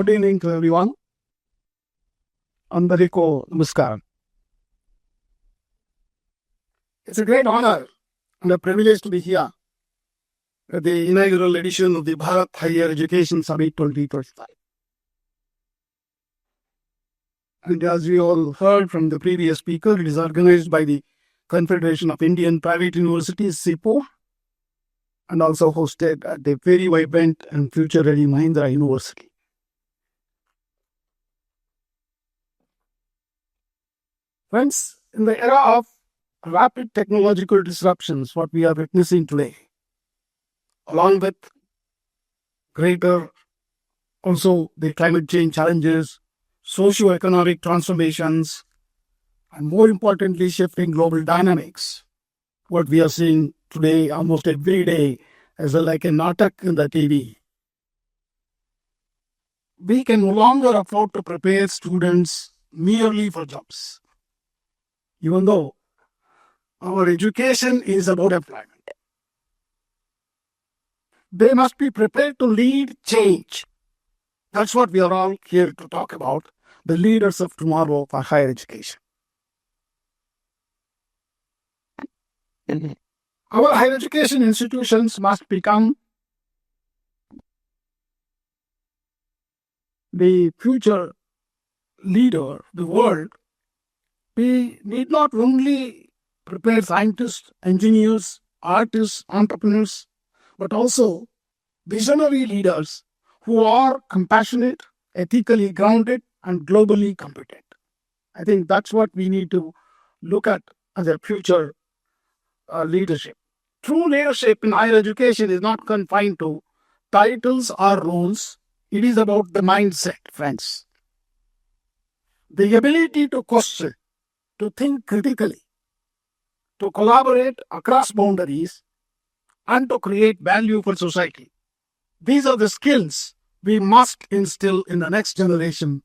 Good evening to everyone. Andariko Namaskaram. It's a great honor and a privilege to be here at the inaugural edition of the Bharat Higher Education Summit 2025. And as we all heard from the previous speaker, it is organized by the Confederation of Indian Private Universities, CIPU, and also hosted at the very vibrant and future-ready Mahindra University. Friends, in the era of rapid technological disruptions, what we are witnessing today, along with greater also the climate change challenges, socio-economic transformations, and more importantly, shifting global dynamics, what we are seeing today almost every day as like a natak in the TV. We can no longer afford to prepare students merely for jobs, even though our education is about employment. They must be prepared to lead change. That's what we are all here to talk about, the leaders of tomorrow for higher education. Our higher education institutions must become the future leader of the world. We need not only prepare scientists, engineers, artists, entrepreneurs, but also visionary leaders who are compassionate, ethically grounded, and globally competent. I think that's what we need to look at as a future leadership. True leadership in higher education is not confined to titles or roles. It is about the mindset, friends. The ability to question, to think critically, to collaborate across boundaries, and to create value for society. These are the skills we must instill in the next generation.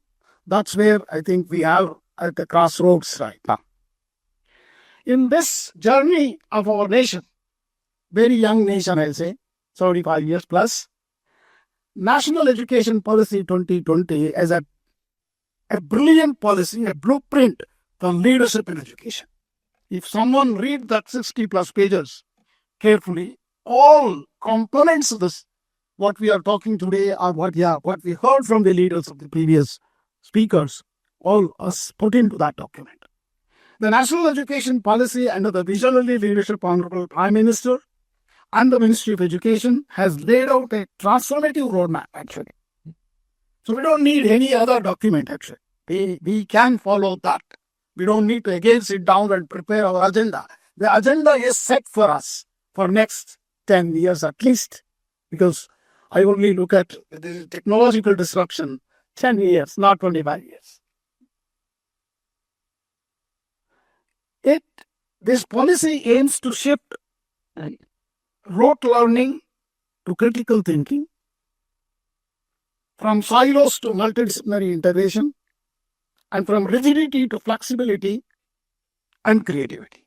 That's where I think we are at the crossroads right now. In this journey of our nation, very young nation, I'll say, 75 years plus, National Education Policy 2020 as a brilliant policy, a blueprint for leadership in education. If someone reads that 60 plus pages carefully, all components of this, what we are talking today are what we heard from the leaders of the previous speakers, all us put into that document. The National Education Policy under the visionary leadership of Honorable Prime Minister and the Ministry of Education has laid out a transformative roadmap, actually. So we don't need any other document, actually. We can follow that. We don't need to again sit down and prepare our agenda. The agenda is set for us for next 10 years at least, because I only look at the technological disruption 10 years, not 25 years. This policy aims to shift rote learning to critical thinking, from silos to multidisciplinary integration, and from rigidity to flexibility and creativity.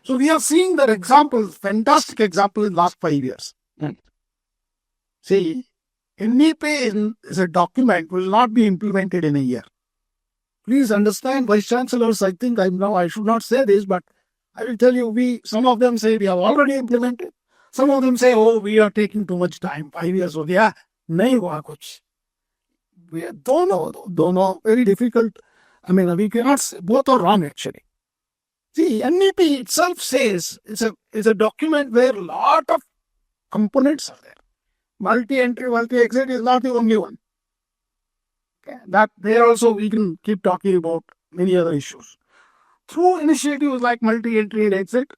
So we are seeing that example, fantastic example in the last 5 years. See, NEP is a document will not be implemented in a year. Please understand, Vice Chancellors, I think I should not say this, but I will tell you, some of them say we have already implemented. Some of them say, we are taking too much time, 5 years. So, nahi hua kuch. We don't know, very difficult. I mean, we cannot say, both are wrong actually. See, NEP itself says it's a document where a lot of components are there. Multi-entry, multi-exit is not the only one. Okay. That there also we can keep talking about many other issues. Through initiatives like multi-entry and exit,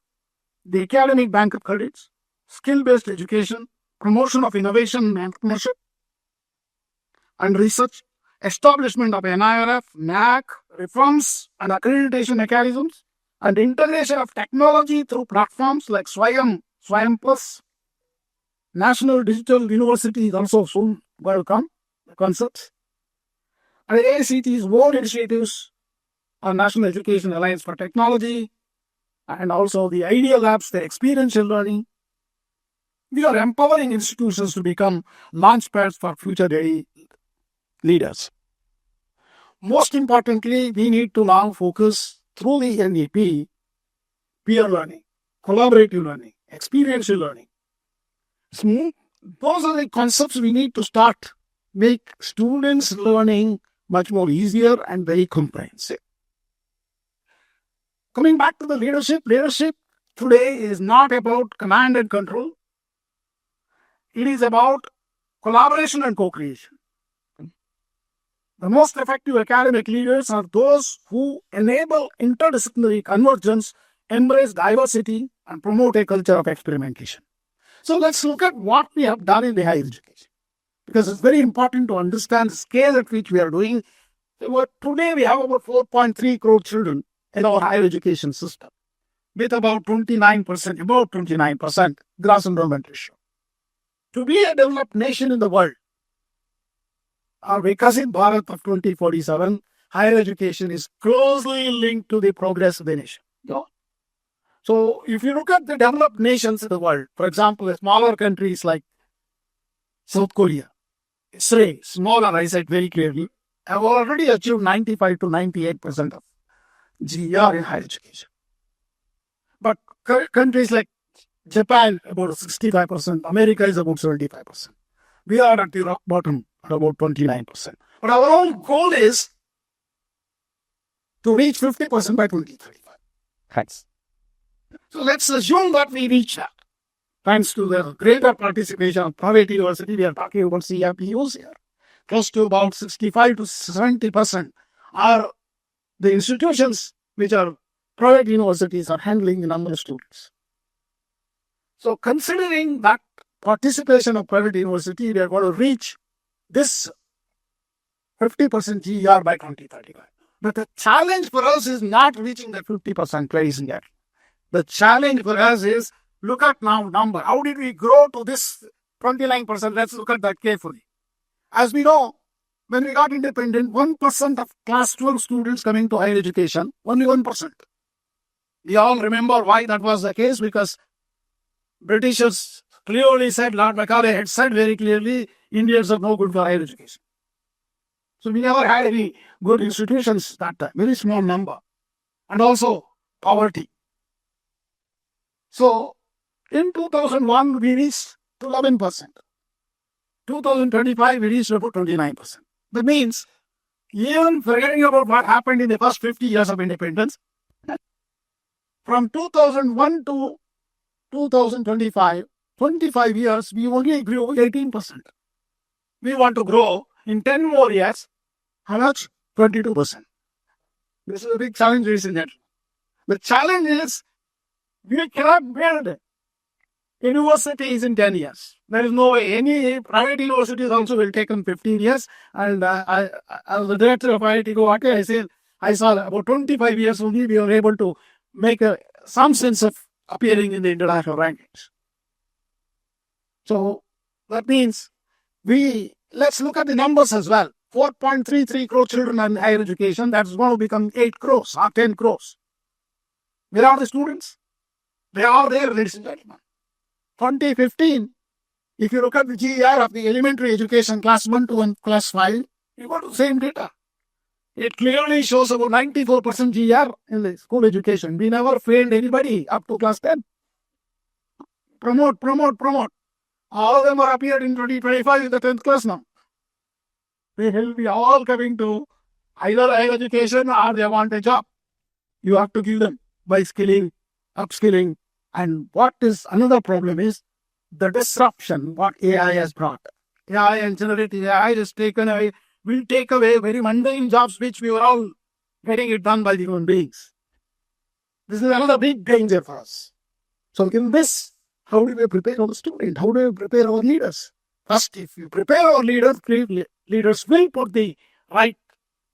the academic bank of credits, skill-based education, promotion of innovation and entrepreneurship and research, establishment of NIRF, NAC, reforms and accreditation mechanisms, and integration of technology through platforms like Swayam Plus, National Digital University is also soon going to come, the concepts. And AICTE's more initiatives on National Education Alliance for Technology, and also the Idea Labs, the experiential learning. We are empowering institutions to become launchpads for future-ready leaders. Most importantly, we need to now focus through the NEP, peer learning, collaborative learning, experiential learning. So those are the concepts we need to start, make students' learning much more easier and very comprehensive. Coming back to the leadership today is not about command and control. It is about collaboration and co-creation. The most effective academic leaders are those who enable interdisciplinary convergence, embrace diversity, and promote a culture of experimentation. So let's look at what we have done in the higher education, because it's very important to understand the scale at which we are doing. Today we have about 4.3 crore children in our higher education system, with about 29% gross enrollment ratio. To be a developed nation in the world, our Viksit Bharat of 2047, higher education is closely linked to the progress of the nation. So if you look at the developed nations in the world, for example, smaller countries like South Korea, Israel, smaller, I said very clearly, have already achieved 95 to 98% of GER in higher education. But countries like Japan, about 65%, America is about 75%. We are at the rock bottom at about 29%. But our own goal is to reach 50% by 2035. Thanks. So let's assume that we reach that. Thanks to the greater participation of private university, we are talking about CIPUs here. Close to about 65 to 70% are the institutions which are private universities are handling the number of students. So considering that participation of private university, we are going to reach this 50% GER by 2035. But the challenge for us is not reaching the 50% very soon. The challenge for us is, look at now number. How did we grow to this 29%? Let's look at that carefully. As we know, when we got independent, 1% of class 12 students coming to higher education, only 1%. We all remember why that was the case, because Britishers clearly said, Lord Macaulay had said very clearly, Indians are no good for higher education. So we never had any good institutions that time, very small number. And also poverty. So in 2001, we reached 11%. 2025, we reached about 29%. That means, even forgetting about what happened in the first 50 years of independence, from 2001 to 2025, 25 years, we only grew 18%. We want to grow in 10 more years. How much? 22%. This is a big challenge, isn't it? The challenge is, we cannot build universities in 10 years. There is no way. Any private universities also will take them 15 years. And as the director of IIT, I saw about 25 years only we were able to make some sense of appearing in the international rankings. So that means let's look at the numbers as well. 4.33 crore children in higher education, that's going to become 8 crores or 10 crores. Where are the students? They are there, ladies and gentlemen. 2015, if you look at the GER of the elementary education, class 1 to class 5, you got the same data. It clearly shows about 94% GER in the school education. We never failed anybody up to class 10. Promote. All of them are appeared in 2025 in the 10th class now. They will be all coming to either higher education or they want a job. You have to give them by skilling, upskilling. And what is another problem is the disruption what AI has brought. AI and generative AI has taken away, will take away very mundane jobs which we were all getting it done by the human beings. This is another big danger for us. So in this, how do we prepare our students? How do we prepare our leaders? First, if you prepare our leaders will put the right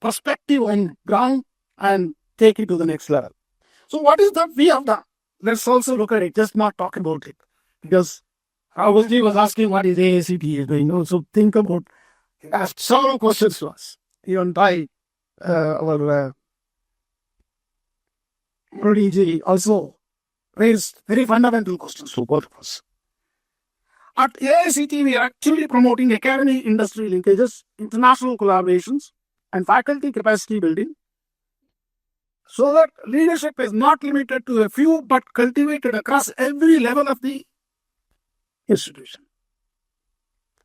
perspective on ground and take it to the next level. So what is that we have done? Let's also look at it, just not talk about it. Because Rahulji was asking what is AICTE doing. Also think about, ask several questions to us. Even by our Murali also raised very fundamental questions to both of us. At AICT, we are actually promoting academy-industry linkages, international collaborations, and faculty capacity building, so that leadership is not limited to a few, but cultivated across every level of the institution.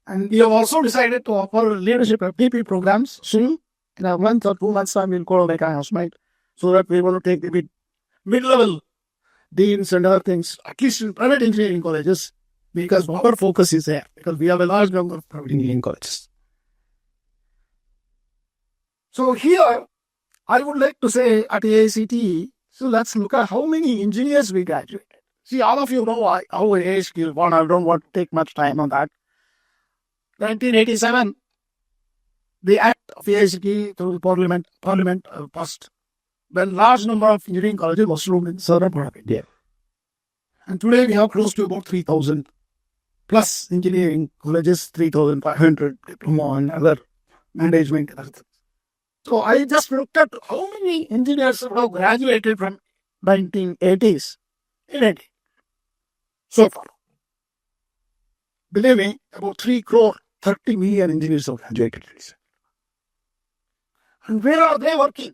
And we have also decided to offer leadership FDP programs soon. In a month or 2 months' time, we'll call like announcement, so that we want to take the mid-level deans and other things, at least in private engineering colleges, because our focus is there, because we have a large number of private engineering colleges. So here, I would like to say at AICTE, so let's look at how many engineers we graduated. See, all of you know how AICTE is born. I don't want to take much time on that. 1987, the Act of AICTE through Parliament passed, when large number of engineering colleges was formed in southern part of India. And today we have close to about 3,000 plus engineering colleges, 3,500 diploma and other management. So I just looked at how many engineers have graduated from 1980s in India so far. Believe me, about 3 crore 30 million engineers have graduated. And where are they working?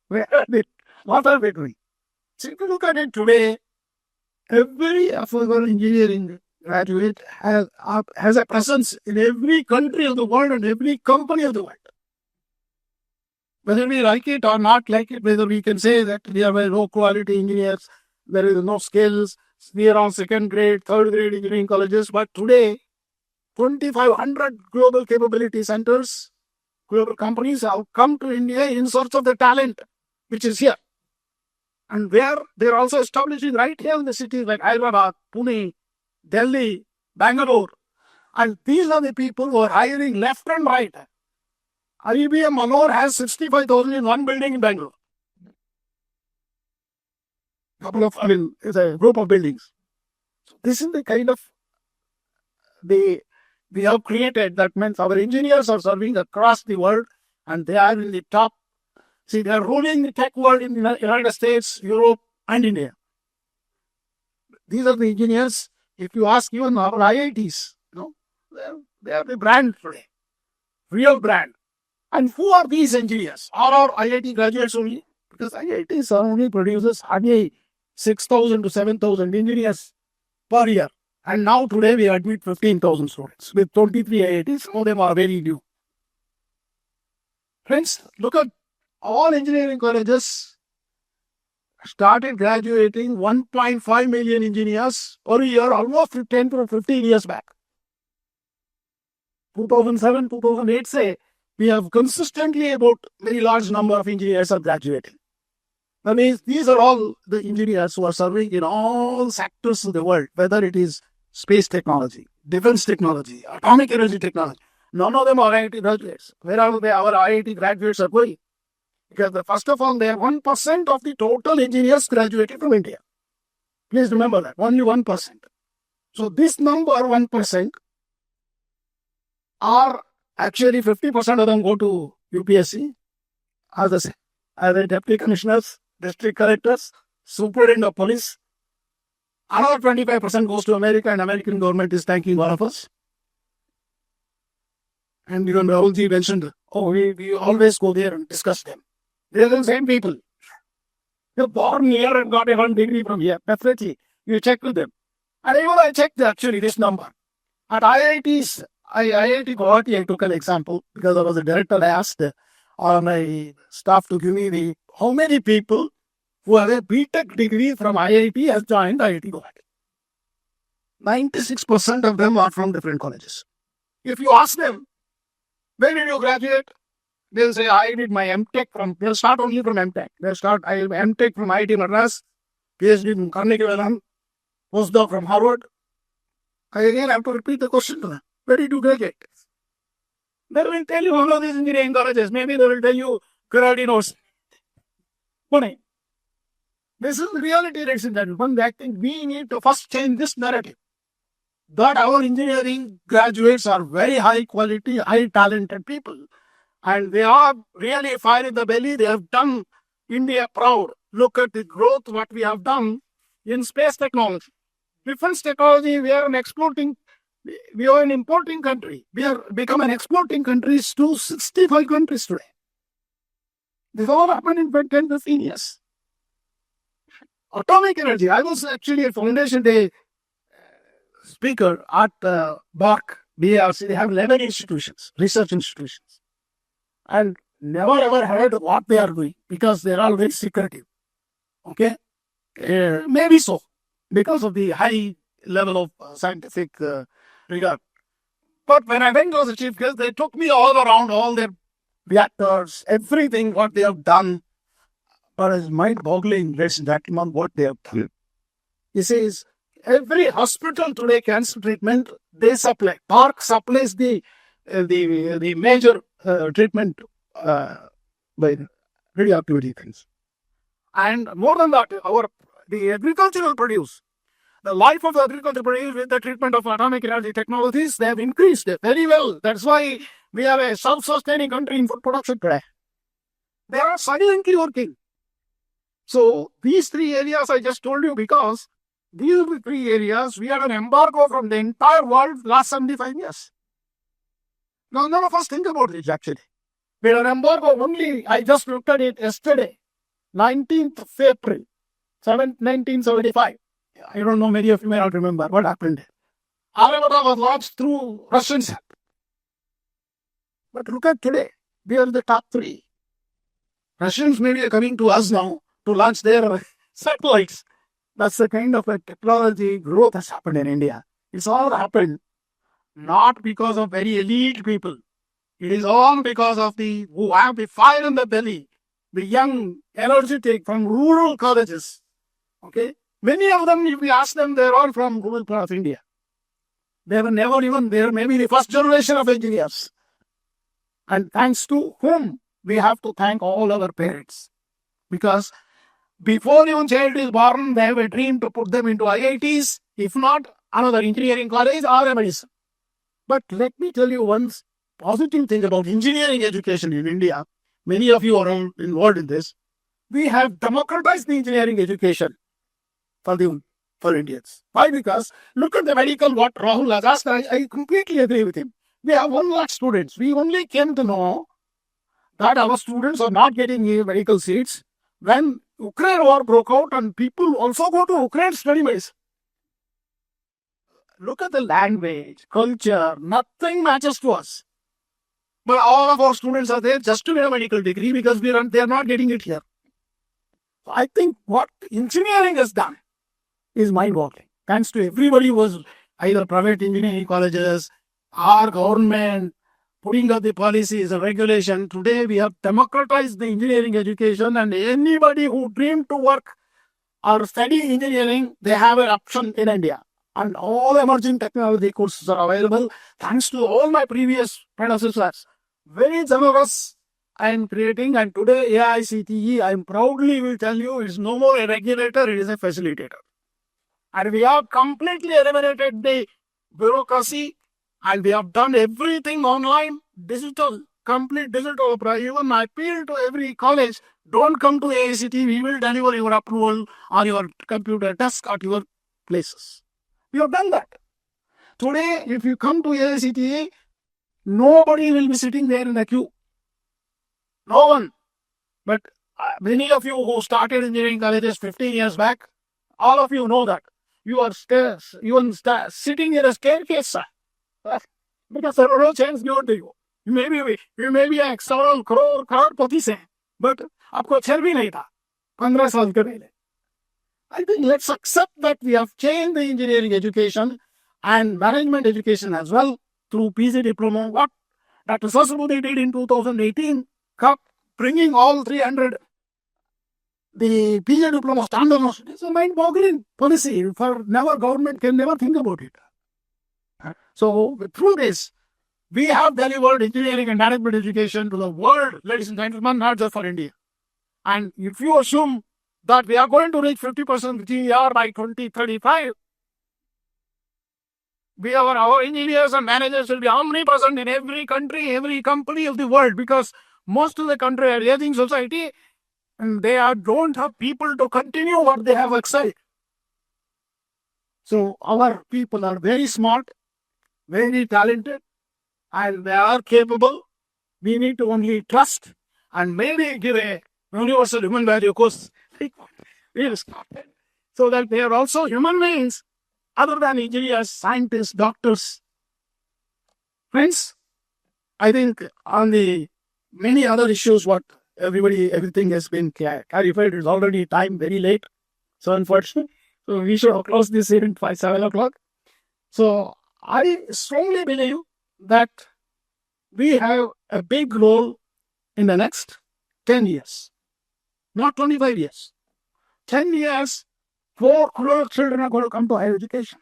Where are they? What are they doing? So if you look at it today, every affordable engineering graduate has a presence in every country of the world and every company of the world. Whether we like it or not like it, whether we can say that we are very low quality engineers, there is no skills, we are on second grade, third grade engineering colleges, but today 2,500 global capability centers, global companies have come to India in search of the talent which is here. And where they are also establishing right here in the cities like Hyderabad, Pune, Delhi, Bangalore. And these are the people who are hiring left and right. IBM Manor has 65,000 in one building in Bangalore. It's a group of buildings. So this is the kind of we have created. That means our engineers are serving across the world and they are in the top. See, they are ruling the tech world in the United States, Europe, and India. These are the engineers. If you ask even our IITs, they are the brand today, real brand. And who are these engineers? Are our IIT graduates only? Because IITs only produces hardly 6,000 to 7,000 engineers per year. And now today we admit 15,000 students with 23 IITs. Some of them are very new. Friends, look at all engineering colleges started graduating 1.5 million engineers per year almost 10 to 15 years back. 2007, 2008 say we have consistently about very large number of engineers are graduating. That means these are all the engineers who are serving in all sectors of the world, whether it is space technology, defense technology, atomic energy technology. None of them are IIT graduates. Where are they? Our IIT graduates are going? Because first of all, they are 1% of the total engineers graduated from India. Please remember that, only 1%. So this number, 1%, are actually 50% of them go to UPSC as the deputy commissioners, district collectors, superintendent of police. Another 25% goes to America, and American government is thanking all of us. And even Rahulji mentioned, we always go there and discuss them. They are the same people. You're born here and got a 1 degree from here. Definitely, you check with them. And even I checked actually this number. At IITs, IIT Guwahati, I took an example because I was a director. I asked my staff to give me how many people who have a BTech degree from IIT has joined IIT Guwahati. 96% of them are from different colleges. If you ask them, when did you graduate? They'll say, I did my MTech from, they'll start only from MTech. They'll start MTech from IIT Madras, PhD from Carnegie Mellon, postdoc from Harvard. I again have to repeat the question to them. Where did you graduate? They will tell you all of these engineering colleges. Maybe they will tell you Karate knows. This is the reality, ladies and gentlemen. I think we need to first change this narrative. That our engineering graduates are very high quality, high talented people. And they are really fire in the belly. They have done India proud. Look at the growth, what we have done in space technology. Defense technology, we are exporting We are an importing country. We are become an exporting country to 65 countries today. This all happened in 10, 15 years. Atomic energy. I was actually a Foundation Day speaker at BHES. They have 11 institutions, research institutions. And never ever heard what they are doing because they're all very secretive. Okay? Maybe so, because of the high level of scientific regard. But when I went to the chief guest, they took me all around all their reactors, everything what they have done. But it's mind-boggling, ladies and gentlemen, what they have done. He says every hospital today cancer treatment they supply. Park supplies the major treatment by radioactivity things. And more than that, the agricultural produce, the life of the agricultural produce with the treatment of atomic energy technologies, they have increased very well. That's why we have a self-sustaining country in food production today. They are silently working. So these three areas I just told you because these are the three areas we had an embargo from the entire world last 75 years. Now none of us think about it actually. We had an embargo only, I just looked at it yesterday, 19th of April, 1975. I don't know, many of you may not remember what happened. Aramata was launched through Russians. But look at today, we are the top three. Russians maybe are coming to us now to launch their satellites. That's the kind of a technology growth has happened in India. It's all happened not because of very elite people. It is all because of the who have the fire in the belly, the young, energetic from rural colleges. Okay, many of them, if we ask them, they're all from rural part of India. They were never even there. Maybe the first generation of engineers. And thanks to whom we have to thank all our parents, because before even child is born, they have a dream to put them into IITs, if not another engineering college or a medicine. But let me tell you one positive thing about engineering education in India. Many of you are involved in this. We have democratized the engineering education for Indians. Why? Because look at the medical, what Rahul has asked. I completely agree with him. We have 1 lakh students. We only came to know that our students are not getting medical seats when Ukraine war broke out and people also go to Ukraine to study medicine. Look at the language, culture, nothing matches to us. But all of our students are there just to get a medical degree because they are not getting it here. So I think what engineering has done is mind-boggling. Thanks to everybody who was either private engineering colleges or government putting up the policies and regulation. Today we have democratized the engineering education, and anybody who dreamed to work or study engineering, they have an option in India. And all emerging technology courses are available. Thanks to all my previous predecessors, very generous I am creating. And today AICTE, I am proudly will tell you, is no more a regulator, it is a facilitator. And we have completely eliminated the bureaucracy, and we have done everything online, digital, complete digital. Even I appeal to every college, don't come to AICTE, we will deliver your approval on your computer desk at your places. We have done that. Today, if you come to AICTE, nobody will be sitting there in the queue. No one. But many of you who started engineering colleges 15 years back, all of you know that. You are sitting in a staircase, because there are no chance given to you. You may be an external crorepati se, but आपको अक्षर भी नहीं था 15 साल के पहले. I think let's accept that we have changed the engineering education and management education as well through PG diploma. What Dr. Sasabudi did in 2018, bringing all 300 the PG diploma standards, is a mind-boggling policy. For never government can never think about it. So through this, we have delivered engineering and management education to the world, ladies and gentlemen, not just for India. And if you assume that we are going to reach 50% GER by 2035, our engineers and managers will be omnipresent in every country, every company of the world, because most of the country are aging society and they don't have people to continue what they have excelled. So our people are very smart. very talented, and they are capable. We need to only trust and maybe give a universal human value course like we have started, so that they are also human beings other than engineers, scientists, doctors. Friends, I think on the many other issues, everything has been clarified. It's already time very late. So unfortunately, so we should close this event by 7 o'clock. So I strongly believe that we have a big role in the next 10 years, not 25 years. 10 years, 4 crore children are going to come to higher education.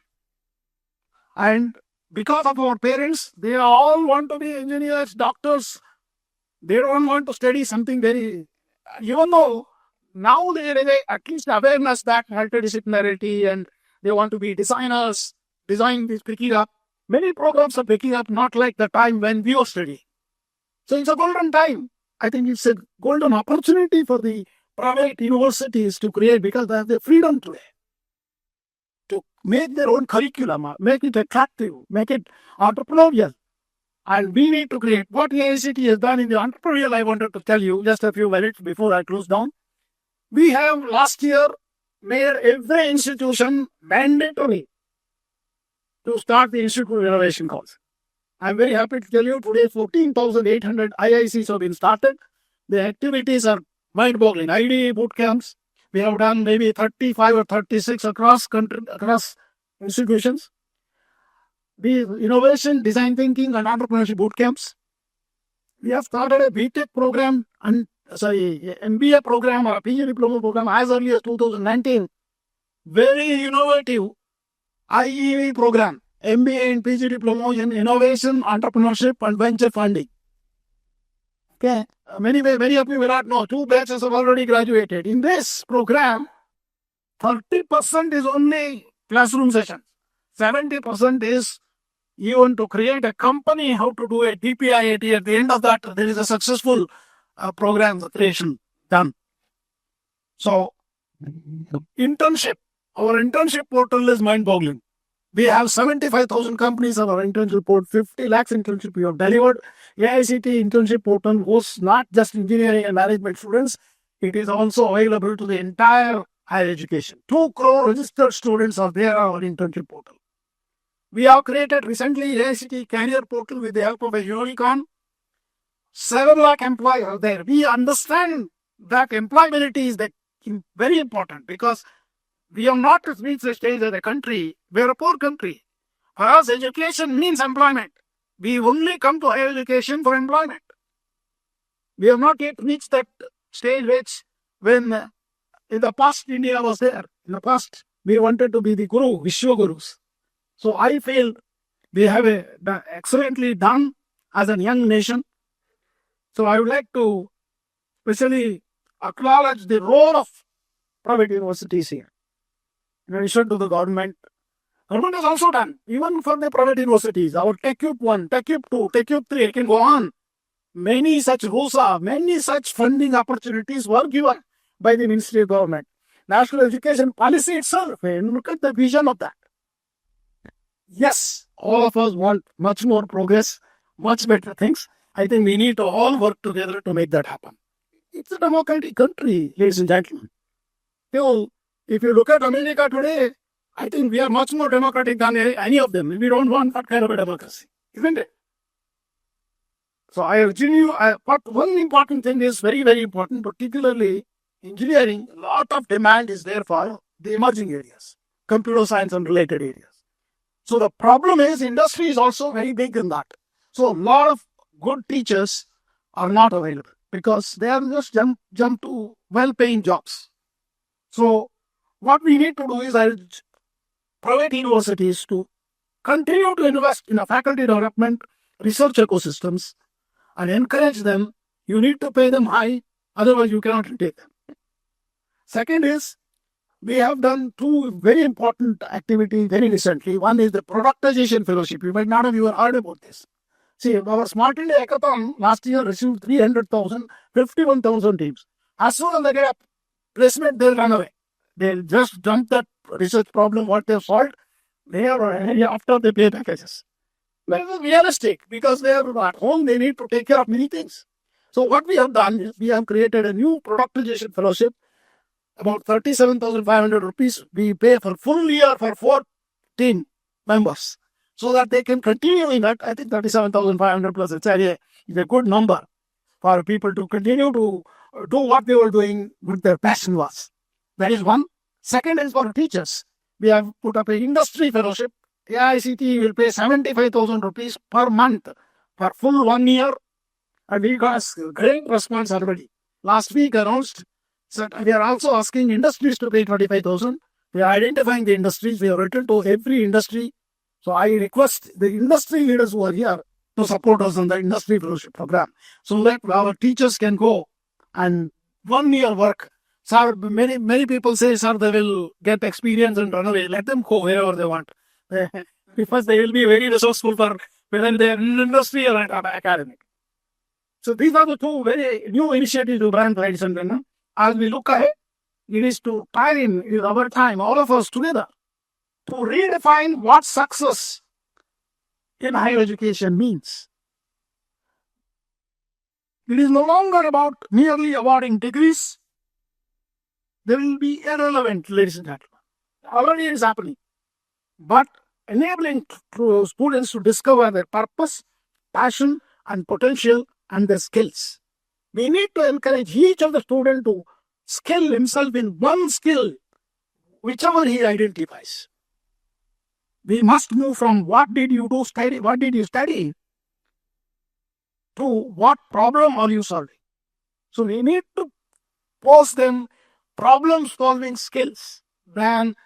And because of our parents, they all want to be engineers, doctors. They don't want to study something very, even though now there is at least awareness that multidisciplinarity and they want to be designers. Design is picking up. Many programs are picking up, not like the time when we were studying. So it's a golden time. I think it's a golden opportunity for the private universities to create, because they have the freedom today to make their own curriculum, make it attractive, make it entrepreneurial. And we need to create what the AICTE has done in the entrepreneurial. I wanted to tell you just a few minutes before I close down. We have last year made every institution mandatory to start the Institute of Innovation course. I'm very happy to tell you today 14,800 IICs have been started. The activities are mind-boggling. IDE boot camps, we have done maybe 35 or 36 across country, across institutions. The innovation, design thinking, and entrepreneurship boot camps. We have started a BTech program and MBA program or a PG diploma program as early as 2019. Very innovative IEV program, MBA and PG diploma in innovation, entrepreneurship, and venture funding. Okay, many of you will not know. 2 batches have already graduated. In this program, 30% is only classroom sessions. 70% is even to create a company, how to do a DPIIT. At the end of that, there is a successful program creation done. So, internship. Our internship portal is mind-boggling. We have 75,000 companies on our internship portal, 50 lakhs internship we have delivered. AICTE internship portal hosts not just engineering and management students, it is also available to the entire higher education. 2 crore registered students are there on our internship portal. We have created recently AICTE career portal with the help of a unicorn. 7 lakh employees are there. We understand that employability is very important, because we have not reached the stage as a country. We are a poor country. For us, education means employment. We only come to higher education for employment. We have not yet reached that stage when in the past India was there. In the past, we wanted to be the Guru, Vishwa Gurus. So I feel we have excellently done as a young nation. So I would like to especially acknowledge the role of private universities here. In addition to the government has also done, even for the private universities, our TechUp 1, TechUp 2, TechUp 3, it can go on. Many such ROSA, many such funding opportunities were given by the Ministry of Government. National Education Policy itself, and look at the vision of that. Yes, all of us want much more progress, much better things. I think we need to all work together to make that happen. It's a democratic country, ladies and gentlemen. If you look at America today, I think we are much more democratic than any of them. We don't want that kind of a democracy, isn't it? So I urge you, but one important thing is very, very important, particularly engineering. A lot of demand is there for the emerging areas, computer science and related areas. So the problem is industry is also very big in that. So a lot of good teachers are not available because they are just jump to well-paying jobs. So what we need to do is urge private universities to continue to invest in a faculty development, research ecosystems, and encourage them. You need to pay them high, otherwise you cannot retain them. Second is, we have done 2 very important activities very recently. One is the productization fellowship. You might not have even heard about this. See, our Smart India Hackathon last year received 300,000, 51,000 teams. As soon as they get a placement, they'll run away. They'll just dump that research problem, what they've solved, after they pay packages. Well, realistic, because they are at home, they need to take care of many things. So what we have done is we have created a new productization fellowship, about 37,500 rupees. We pay for full year for 14 members so that they can continue in that. I think 37,500 plus it's a good number for people to continue to do what they were doing with their passion was. That is one. Second is for teachers. We have put up an industry fellowship. AICTE will pay 75,000 rupees per month for full 1 year, and we got great response already. Last week announced that we are also asking industries to pay 25,000. We are identifying the industries. We have written to every industry. So I request the industry leaders who are here to support us on the industry fellowship program, so that our teachers can go and 1 year work. Sir, many people say, sir, they will get experience and run away. Let them go wherever they want. Because they will be very resourceful for whether they are in industry or academic. So these are the two very new initiatives to brand, ladies and gentlemen. As we look ahead, it is to time with our time, all of us together, to redefine what success in higher education means. It is no longer about merely awarding degrees. They will be irrelevant, ladies and gentlemen. Already it is happening. But enabling students to discover their purpose, passion, and potential and their skills. We need to encourage each of the students to skill himself in one skill, whichever he identifies. We must move from what did you study, to what problem are you solving. So we need to pose them problem-solving skills than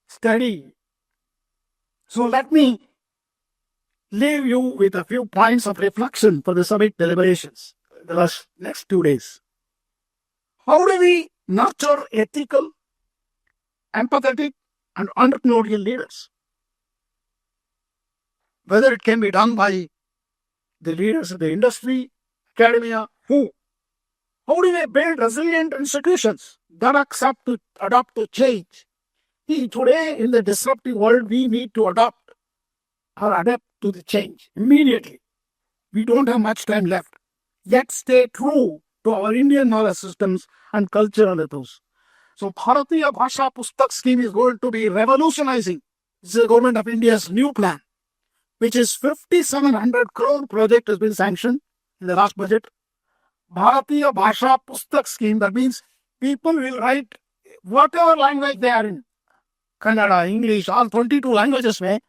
study. So let me leave you with a few points of reflection for the summit deliberations the next 2 days. How do we nurture ethical, empathetic, and entrepreneurial leaders? Whether it can be done by the leaders of the industry, academia, who? How do we build resilient institutions that adapt to change? See, today in the disruptive world, we need to adapt to the change immediately. We don't have much time left. Yet stay true to our Indian knowledge systems and cultural ethos. So Bharatiya Bhasha Pustak scheme is going to be revolutionizing. This is the government of India's new plan, which is 5,700 crore project has been sanctioned in the last budget. Bharatiya Bhasha Pustak scheme, that means people will write whatever language they are in. Kannada, English, all 22 languages may.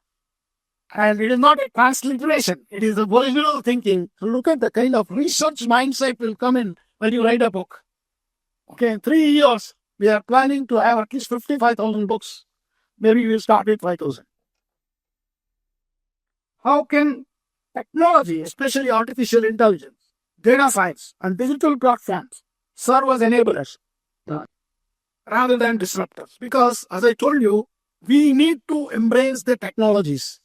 And it is not a transliteration. It is the original thinking. So look at the kind of research mindset will come in when you write a book. Okay, in 3 years, we are planning to have at least 55,000 books. Maybe we'll start with 5,000. How can technology, especially artificial intelligence, data science, and digital platforms serve as enablers rather than disruptors? Because, as I told you, we need to embrace the technologies.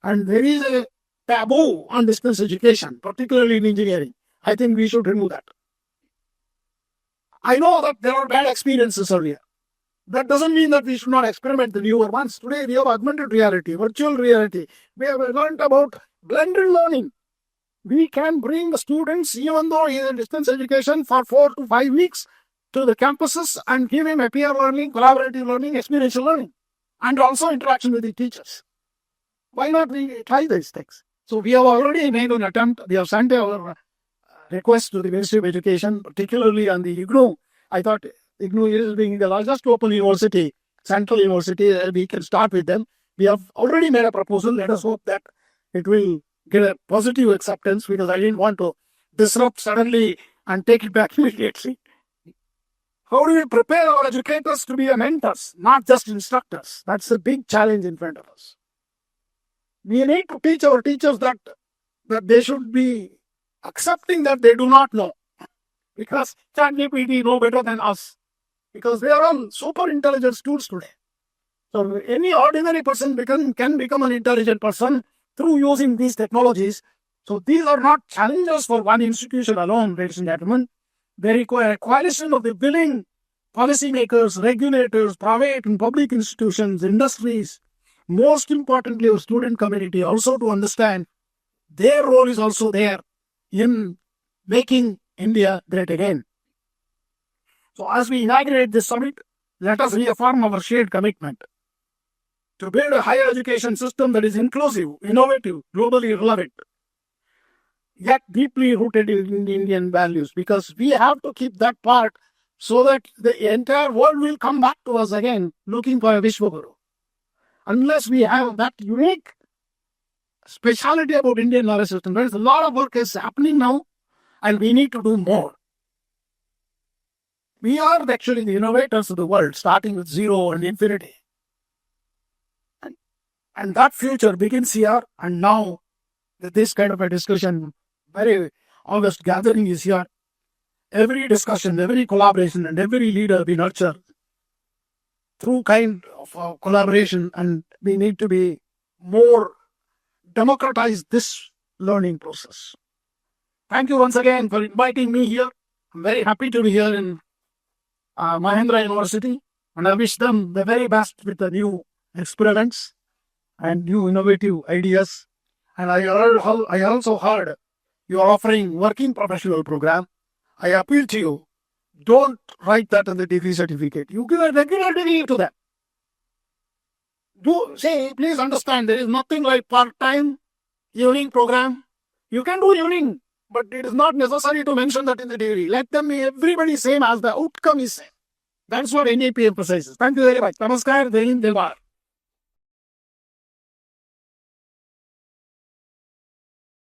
And there is a taboo on distance education, particularly in engineering. I think we should remove that. I know that there are bad experiences earlier. That doesn't mean that we should not experiment the newer ones. Today we have augmented reality, virtual reality. We have learned about blended learning. We can bring the students, even though he is in distance education, for 4 to 5 weeks to the campuses and give him a peer learning, collaborative learning, experiential learning, and also interaction with the teachers. Why not we try these things? So we have already made an attempt. We have sent our request to the Ministry of Education, particularly on the IGNOU. I thought IGNOU is being the largest open university, central university, we can start with them. We have already made a proposal. Let us hope that it will get a positive acceptance, because I didn't want to disrupt suddenly and take it back immediately. How do we prepare our educators to be mentors, not just instructors? That's a big challenge in front of us. We need to teach our teachers that they should be accepting that they do not know, because ChatGPT know better than us, because they are all super intelligent tools today. So any ordinary person can become an intelligent person through using these technologies. So these are not challenges for one institution alone, ladies and gentlemen. They require a coalition of the willing policymakers, regulators, private and public institutions, industries, most importantly, our student community also to understand their role is also there in making India great again. So as we inaugurate this summit, let us reaffirm our shared commitment to build a higher education system that is inclusive, innovative, globally relevant, yet deeply rooted in Indian values, because we have to keep that part so that the entire world will come back to us again looking for a Vishwaguru. Unless we have that unique speciality about Indian knowledge system, there is a lot of work is happening now and we need to do more. We are actually the innovators of the world, starting with zero and infinity. And that future begins here. And now, that this kind of a discussion, very August gathering is here. Every discussion, every collaboration, and every leader we nurture through kind of collaboration, and we need to be more democratize this learning process. Thank you once again for inviting me here. I'm very happy to be here in Mahendra University, and I wish them the very best with the new experiments and new innovative ideas. And I also heard you are offering working professional program. I appeal to you, don't write that on the degree certificate. You give a regular degree to them. Do say, please understand, there is nothing like part-time evening program. You can do evening, but it is not necessary to mention that in the degree. Let them be everybody same as the outcome is same. That's what NAP emphasizes. Thank you very much. Namaskar, Jai Hind, Jai Bharat.